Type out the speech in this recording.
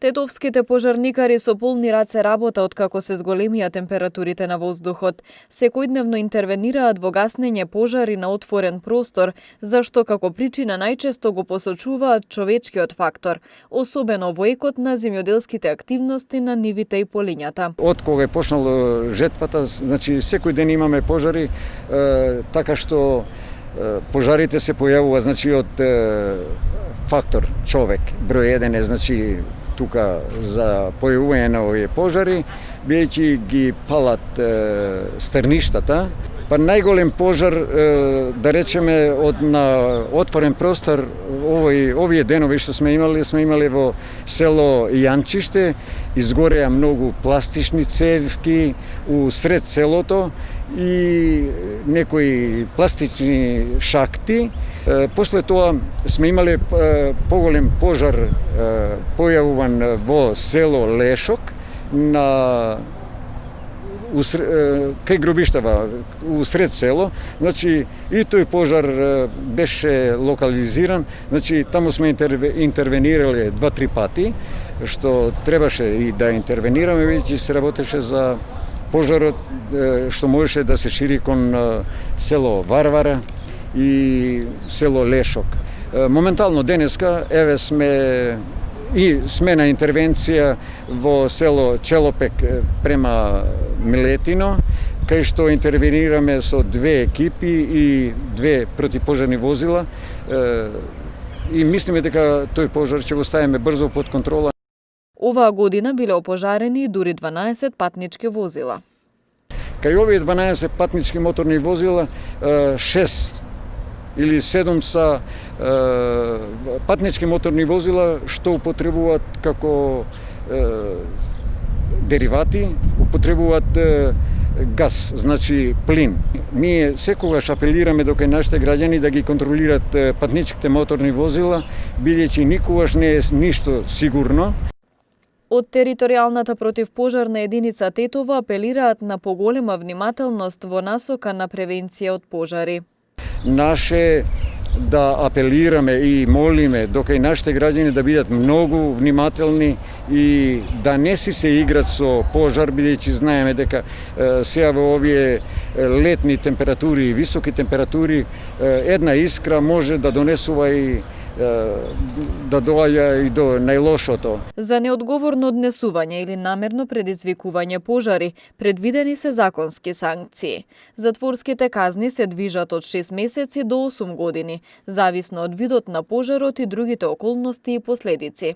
Тетовските пожарникари со полни раце работа откако се зголемија температурите на воздухот. Секојдневно интервенираат во гаснење пожари на отворен простор, зашто како причина најчесто го посочуваат човечкиот фактор, особено во екот на земјоделските активности на нивите и полињата. Од кога е почнало жетвата, значи секој ден имаме пожари, така што пожарите се појавува значи од фактор човек. Број 1 е значи тука за појавување на овие пожари, бидејќи ги палат стерништата. Па најголем пожар, да речеме, на отворен простор, овие денови што сме имали во село Јанчиште, изгореа многу пластични цевки у сред селото и некои пластични шакти. После тоа сме имале поголем пожар појавуван во село Лешок кај гробиштава усред село, значи и тој пожар беше локализиран, значи таму сме интервенирале 2-3 пати, што требаше и да интервенираме, бидејќи се работеше за пожарот што можеше да се шири кон село Варвара и село Лешок. Моментално денеска еве сме на интервенција во село Челопек према Милетино, кај што интервенираме со 2 екипи и 2 противпожарни возила и мислиме дека тој пожар ќе го ставиме брзо под контрола. Оваа година биле опожарени дури 12 патнички возила. Кај овие 12 патнички моторни возила, 6 или 7 са патнички моторни возила што употребуваат како деривати, употребуваат газ, значи плин. Ние секогаш апелираме до кај нашите граѓани да ги контролираат патничките моторни возила, бидејќи никогаш не е ништо сигурно. Од територијалната противпожарна единица Тетово апелираат на поголема внимателност во насока на превенција од пожари. Наше да апелираме и молиме до кај нашите граѓани да бидат многу внимателни и да не се играт со пожар, бидејќи знаеме дека сега во овие летни температури и високи температури една искра може да донесува и да доаѓа и до најлошото. За неодговорно однесување или намерно предизвикување пожари предвидени се законски санкции. Затворските казни се движат од 6 месеци до 8 години, зависно од видот на пожарот и другите околности и последици.